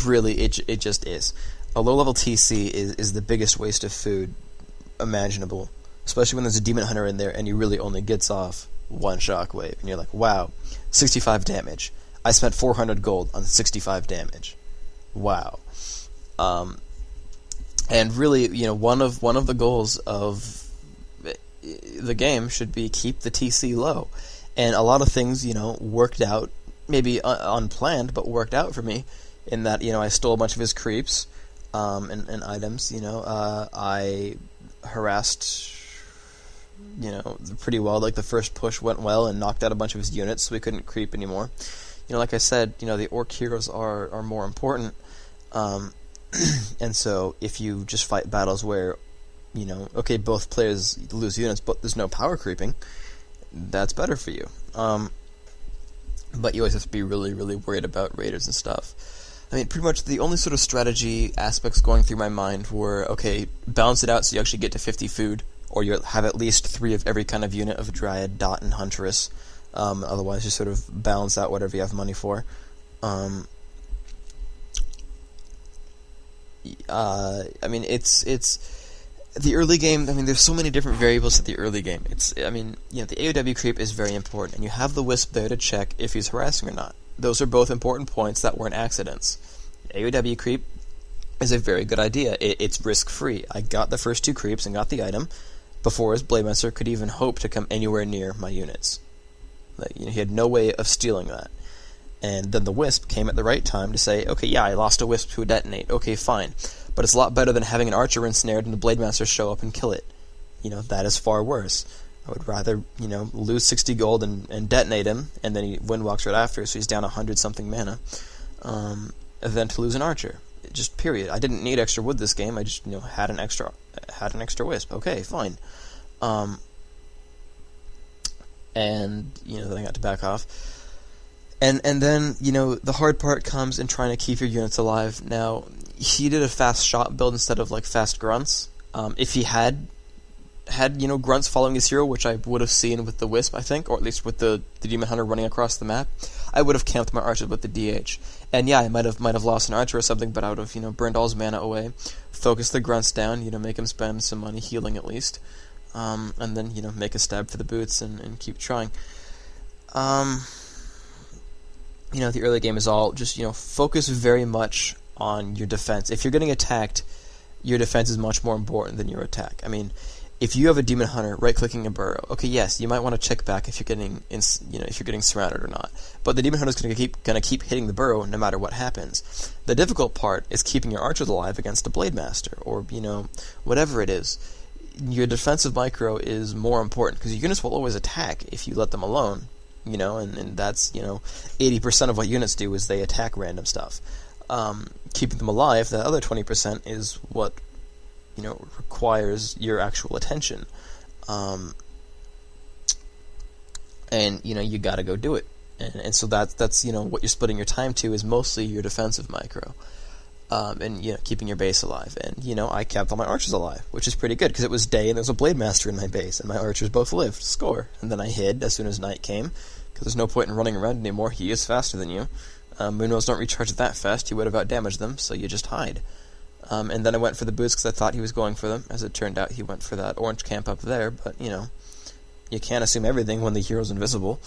really, it just is. A low-level TC is the biggest waste of food imaginable, especially when there's a Demon Hunter in there and he really only gets off one shockwave, and you're like, wow, 65 damage. I spent 400 gold on 65 damage. Wow. And really, one of the goals of the game should be keep the TC low. And a lot of things, worked out, maybe unplanned, but worked out for me, in that, I stole a bunch of his creeps, and items, I harassed, pretty well. Like, the first push went well and knocked out a bunch of his units, so we couldn't creep anymore. Like I said, the orc heroes are more important, and so if you just fight battles where, okay, both players lose units, but there's no power creeping, that's better for you. But you always have to be really, really worried about raiders and stuff. I mean, pretty much the only sort of strategy aspects going through my mind were, okay, balance it out so you actually get to 50 food, or you have at least 3 of every kind of unit of Dryad, Dot, and Huntress. Otherwise, you sort of balance out whatever you have money for. I mean, it's the early game. I mean, there's so many different variables at the early game. The AOW creep is very important, and you have the Wisp there to check if he's harassing or not. Those are both important points that weren't accidents. AOW creep is a very good idea. It's risk-free. I got the first 2 creeps and got the item before his Blademaster could even hope to come anywhere near my units. He had no way of stealing that. And then the Wisp came at the right time to say, okay, yeah, I lost a Wisp to a detonate. Okay, fine. But it's a lot better than having an Archer ensnared and the Blademaster show up and kill it. That is far worse. I would rather, lose 60 gold and detonate him, and then he windwalks right after, so he's down 100-something mana, than to lose an Archer. Just period. I didn't need extra wood this game. I just, had an extra Wisp. Okay, fine. And, then I got to back off. And then, the hard part comes in trying to keep your units alive. Now, he did a fast shot build instead of, fast grunts. If he had grunts following his hero, which I would have seen with the Wisp, I think, or at least with the Demon Hunter running across the map, I would have camped my archers with the DH. And yeah, I might have lost an archer or something, but I would have, burned all his mana away, focused the grunts down, make him spend some money healing at least, and then, make a stab for the boots and keep trying. The early game is all just, focus very much on your defense. If you're getting attacked, your defense is much more important than your attack. I mean, if you have a Demon Hunter right-clicking a burrow, okay, yes, you might want to check back if you're getting, if you're getting surrounded or not. But the Demon Hunter is going to keep hitting the burrow no matter what happens. The difficult part is keeping your archers alive against a Blademaster, or whatever it is. Your defensive micro is more important because your units will always attack if you let them alone. And that's 80% of what units do is they attack random stuff. Keeping them alive, the other 20% is what requires your actual attention. And you gotta go do it. And so that's what you're splitting your time to is mostly your defensive micro. And keeping your base alive. And I kept all my archers alive, which is pretty good because it was day and there was a Blademaster in my base, and my archers both lived. Score. And then I hid as soon as night came, because there's no point in running around anymore. He is faster than you. Moonwells don't recharge that fast. You would have outdamaged them, so you just hide. And then I went for the boots because I thought he was going for them. As it turned out, he went for that orange camp up there, but, you can't assume everything when the hero's invisible.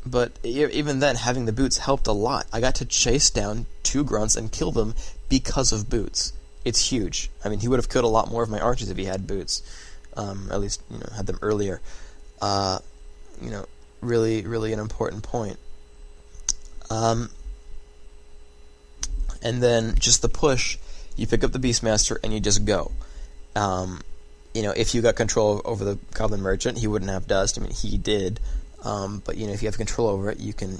But even then, having the boots helped a lot. I got to chase down 2 grunts and kill them because of boots. It's huge. I mean, he would have killed a lot more of my archers if he had boots. At least, had them earlier. Really, really an important point. And then just the push, you pick up the Beastmaster and you just go. If you got control over the Goblin Merchant, he wouldn't have dust. I mean, he did. But if you have control over it, you can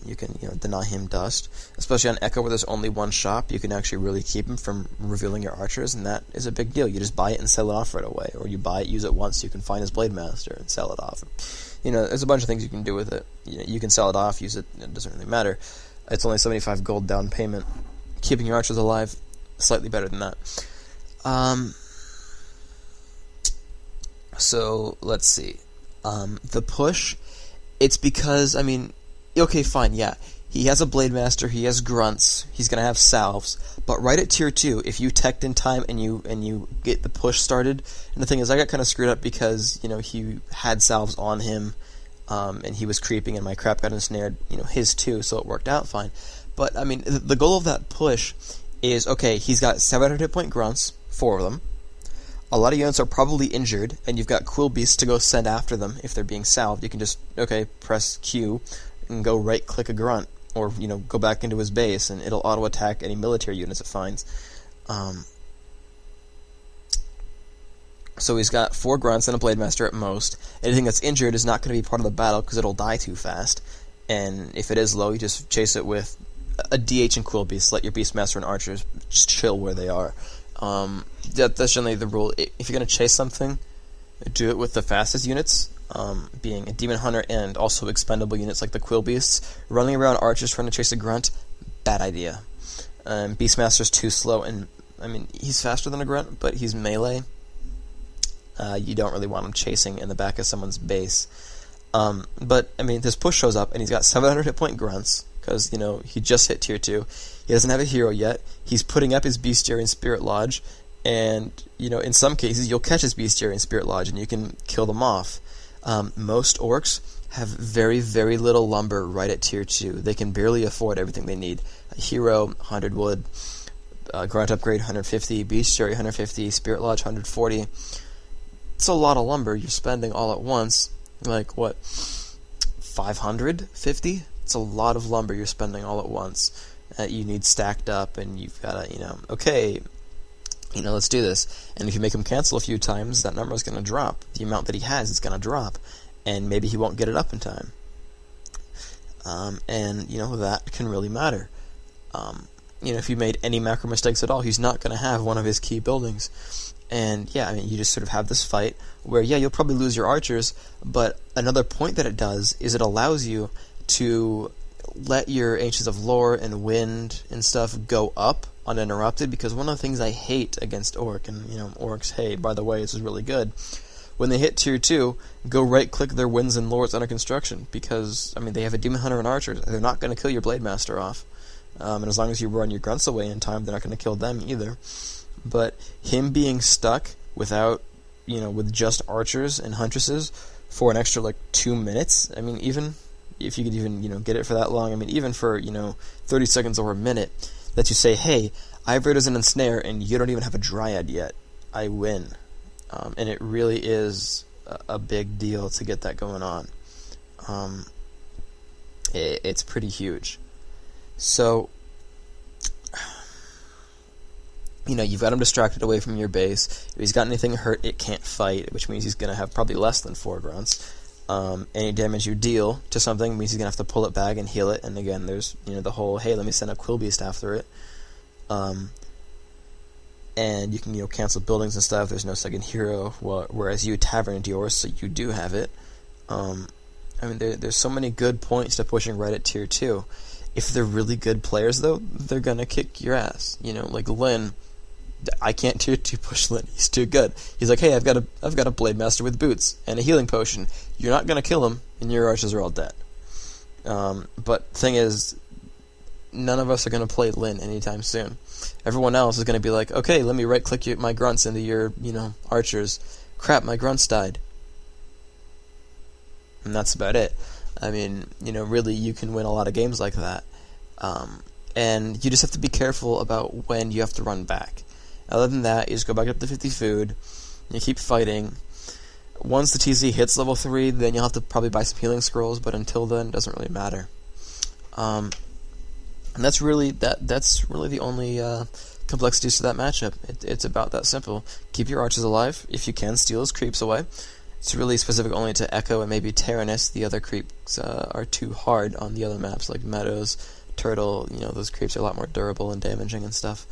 deny him dust. Especially on Echo, where there's only one shop, you can actually really keep him from revealing your archers, and that is a big deal. You just buy it and sell it off right away, or you buy it, use it once, you can find his Blademaster and sell it off. There's a bunch of things you can do with it. You can sell it off, use it. It doesn't really matter. It's only 75 gold down payment. Keeping your archers alive, slightly better than that. So let's see. The push. It's because, okay, fine, yeah. he has a Blade Master, he has grunts, he's gonna have salves, but right at tier 2, if you teched in time and you get the push started, and the thing is, I got kind of screwed up because, he had salves on him, and he was creeping and my crap got ensnared, his too, so it worked out fine. But, I mean, the goal of that push is, okay, he's got 700 hit point grunts, 4 of them. A lot of units are probably injured, and you've got Quill Beasts to go send after them if they're being salved. You can just, press Q and go right-click a grunt, or, go back into his base, and it'll auto-attack any military units it finds. So he's got 4 grunts and a Blade Master at most. Anything that's injured is not going to be part of the battle because it'll die too fast. And if it is low, you just chase it with a DH and Quill Beast. Let your Beastmaster and Archers just chill where they are. That's generally the rule. If you're going to chase something, do it with the fastest units, being a Demon Hunter and also expendable units like the Quill Beasts. Running around Archers trying to chase a Grunt, bad idea. Beastmaster's too slow, and I mean, he's faster than a Grunt, but he's melee. You don't really want him chasing in the back of someone's base. But, I mean, this push shows up, and he's got 700 hit point grunts, because, he just hit tier 2. He doesn't have a hero yet. He's putting up his Bestiary and Spirit Lodge, and, in some cases, you'll catch his Bestiary and Spirit Lodge, and you can kill them off. Most orcs have very, very little lumber right at tier 2. They can barely afford everything they need. A hero, 100 wood, grunt upgrade, 150, Bestiary, 150, Spirit Lodge, 140. It's a lot of lumber you're spending all at once. Like, what, 550? It's a lot of lumber you're spending all at once. You need stacked up, and you've got to, okay, let's do this. And if you make him cancel a few times, that number is going to drop. The amount that he has is going to drop, and maybe he won't get it up in time. And, that can really matter. If you made any macro mistakes at all, he's not going to have one of his key buildings. And, yeah, I mean, you just sort of have this fight where, yeah, you'll probably lose your archers, but another point that it does is it allows you to let your Ancients of Lore and Wind and stuff go up uninterrupted, because one of the things I hate against Orc, and, Orcs, hey, by the way, this is really good, when they hit tier 2, go right-click their Winds and Lores under construction, because, I mean, they have a Demon Hunter and Archers. They're not going to kill your Blade Master off. And as long as you run your grunts away in time, they're not going to kill them either. But him being stuck without, with just archers and huntresses for an extra, 2 minutes, I mean, even if you could even, get it for that long, I mean, even for, 30 seconds or a minute, that you say, hey, I've raiders and ensnare, and you don't even have a Dryad yet, I win. And it really is a big deal to get that going on. It's pretty huge. So, you've got him distracted away from your base. If he's got anything hurt, it can't fight, which means he's going to have probably less than 4 grunts. Any damage you deal to something means he's going to have to pull it back and heal it. And again, there's the whole, hey, let me send a Quill Beast after it. And you can cancel buildings and stuff. There's no second hero. Whereas you Tavern into yours, so you do have it. I mean, there's so many good points to pushing right at tier 2. If they're really good players, though, they're gonna kick your ass. Like Lyn. I can't tier 2 push Lyn. He's too good. He's like, hey, I've got a Blade Master with boots and a healing potion. You're not gonna kill him, and your archers are all dead. But thing is, none of us are gonna play Lyn anytime soon. Everyone else is gonna be like, okay, let me right-click my grunts into your, archers. Crap, my grunts died. And that's about it. I mean, really, you can win a lot of games like that. And you just have to be careful about when you have to run back. Other than that, you just go back up to 50 food, you keep fighting. Once the TC hits level 3, then you'll have to probably buy some healing scrolls, but until then, it doesn't really matter. And that's really the only complexities to that matchup. It's about that simple. Keep your archers alive. If you can, steal his creeps away. It's really specific only to Echo and maybe Tyrannus. The other creeps are too hard on the other maps, like Meadows, Turtle. Those creeps are a lot more durable and damaging and stuff.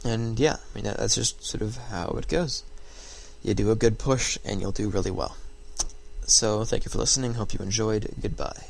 And yeah, I mean, that's just sort of how it goes. You do a good push, and you'll do really well. So, thank you for listening. Hope you enjoyed. Goodbye.